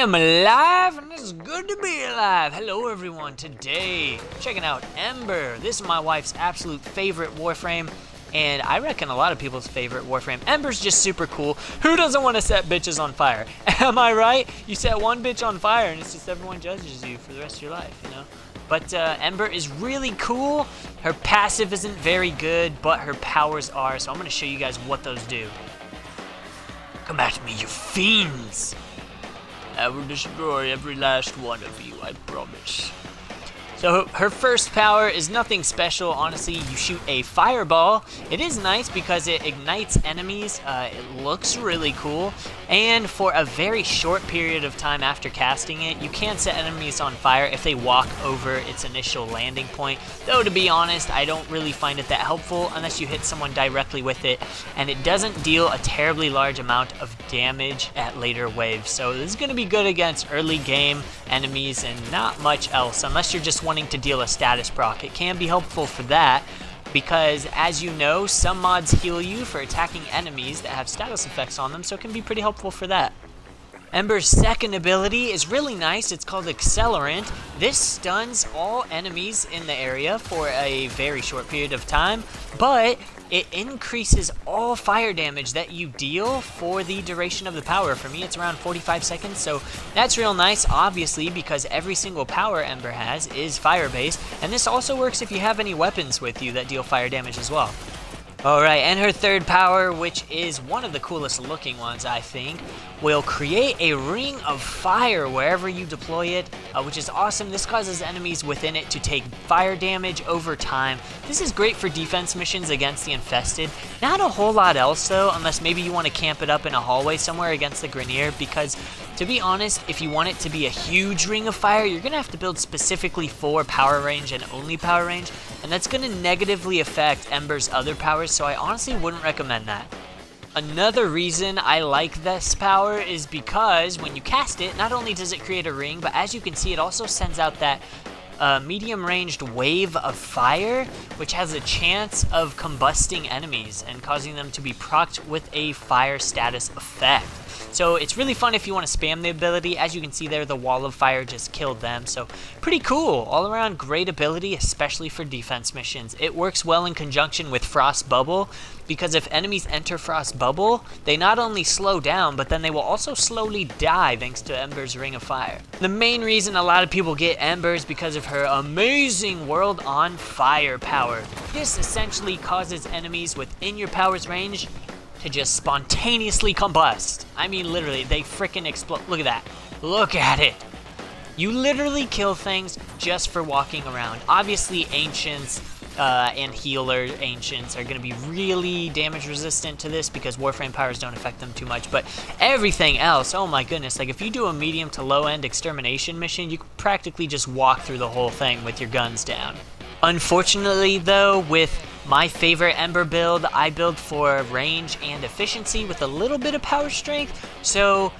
am alive, and it's good to be alive. Hello everyone, today, checking out Ember. This is my wife's absolute favorite Warframe, and I reckon a lot of people's favorite Warframe. Ember's just super cool. Who doesn't want to set bitches on fire? Am I right? You set one bitch on fire, and it's just everyone judges you for the rest of your life, you know? But Ember is really cool. Her passive isn't very good, but her powers are, so I'm going to show you guys what those do. Come at me, you fiends! I will destroy every last one of you, I promise. So her first power is nothing special, honestly. You shoot a fireball. It is nice because it ignites enemies. It looks really cool. And for a very short period of time after casting it, you can set enemies on fire if they walk over its initial landing point. Though, to be honest, I don't really find it that helpful unless you hit someone directly with it. And it doesn't deal a terribly large amount of damage at later waves. So this is going to be good against early game enemies and not much else, unless you're just wanting to deal a status proc. It can be helpful for that because, as you know, some mods heal you for attacking enemies that have status effects on them, so it can be pretty helpful for that. Ember's second ability is really nice. It's called Accelerant. This stuns all enemies in the area for a very short period of time, but it increases all fire damage that you deal for the duration of the power. For me, it's around 45 seconds, so that's real nice, obviously, because every single power Ember has is fire-based, and this also works if you have any weapons with you that deal fire damage as well. Alright, and her third power, which is one of the coolest looking ones, I think, will create a ring of fire wherever you deploy it, which is awesome. This causes enemies within it to take fire damage over time. This is great for defense missions against the infested. Not a whole lot else, though, unless maybe you want to camp it up in a hallway somewhere against the Grenier, because, to be honest, if you want it to be a huge ring of fire, you're going to have to build specifically for power range and only power range, and that's going to negatively affect Ember's other powers, so I honestly wouldn't recommend that. Another reason I like this power is because when you cast it, not only does it create a ring, but as you can see, it also sends out that medium-ranged wave of fire, which has a chance of combusting enemies and causing them to be procced with a fire status effect. So it's really fun if you want to spam the ability. As you can see there, the wall of fire just killed them. So pretty cool. All around great ability, especially for defense missions. It works well in conjunction with Frost Bubble, because if enemies enter Frost Bubble, they not only slow down, but then they will also slowly die thanks to Ember's Ring of Fire. The main reason a lot of people get Ember is because of her amazing World on Fire power. This essentially causes enemies within your power's range to just spontaneously combust. I mean, literally, they frickin' explode. Look at that. Look at it. You literally kill things just for walking around. Obviously, ancients and healer ancients are going to be really damage resistant to this because Warframe powers don't affect them too much, but everything else, oh my goodness, like if you do a medium to low end extermination mission, you can practically just walk through the whole thing with your guns down. Unfortunately though, with my favorite Ember build, I build for range and efficiency with a little bit of power strength, so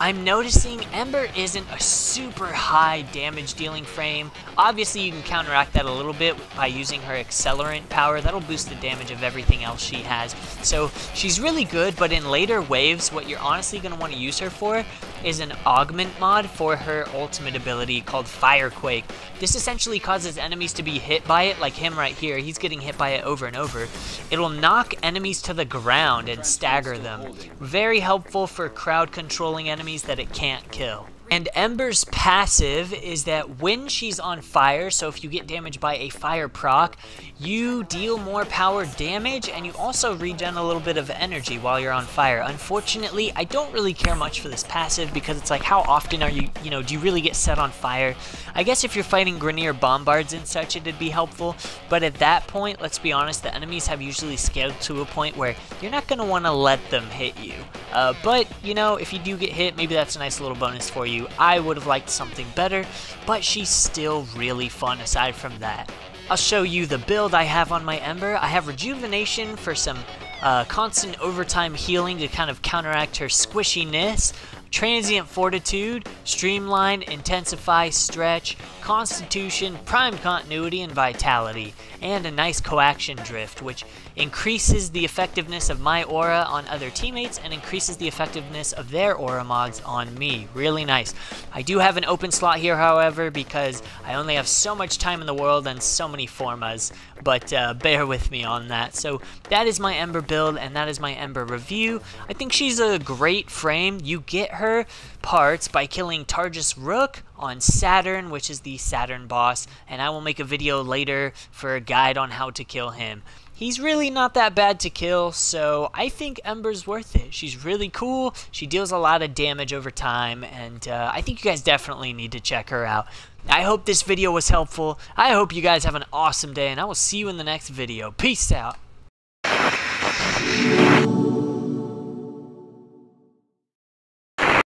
I'm noticing Ember isn't a super high damage dealing frame. Obviously you can counteract that a little bit by using her Accelerant power. That'll boost the damage of everything else she has. So she's really good, but in later waves, what you're honestly going to want to use her for is an augment mod for her ultimate ability called Firequake. This essentially causes enemies to be hit by it, like him right here. He's getting hit by it over and over. It'll knock enemies to the ground and stagger them. Very helpful for crowd controlling enemies that it can't kill. And Ember's passive is that when she's on fire, so if you get damaged by a fire proc, you deal more power damage and you also regen a little bit of energy while you're on fire. Unfortunately, I don't really care much for this passive because it's like, how often are you do you really get set on fire? I guess if you're fighting Grenier Bombards and such, it'd be helpful, but at that point, let's be honest, the enemies have usually scaled to a point where you're not going to want to let them hit you. But, if you do get hit, maybe that's a nice little bonus for you. I would have liked something better, but she's still really fun aside from that. I'll show you the build I have on my Ember. I have Rejuvenation for some constant overtime healing to kind of counteract her squishiness. Transient Fortitude, Streamline, Intensify, Stretch, Constitution, Prime Continuity, and Vitality, and a nice Coaction Drift, which increases the effectiveness of my aura on other teammates and increases the effectiveness of their aura mods on me. Really nice. I do have an open slot here, however, because I only have so much time in the world and so many formas, but bear with me on that. So that is my Ember build, and that is my Ember review. I think she's a great frame. You get her parts by killing Targus Rook on Saturn, which is the Saturn boss, and I will make a video later for a guide on how to kill him. He's really not that bad to kill, so I think Ember's worth it. She's really cool, she deals a lot of damage over time, and I think you guys definitely need to check her out. I hope this video was helpful. I hope you guys have an awesome day, and I will see you in the next video. Peace out.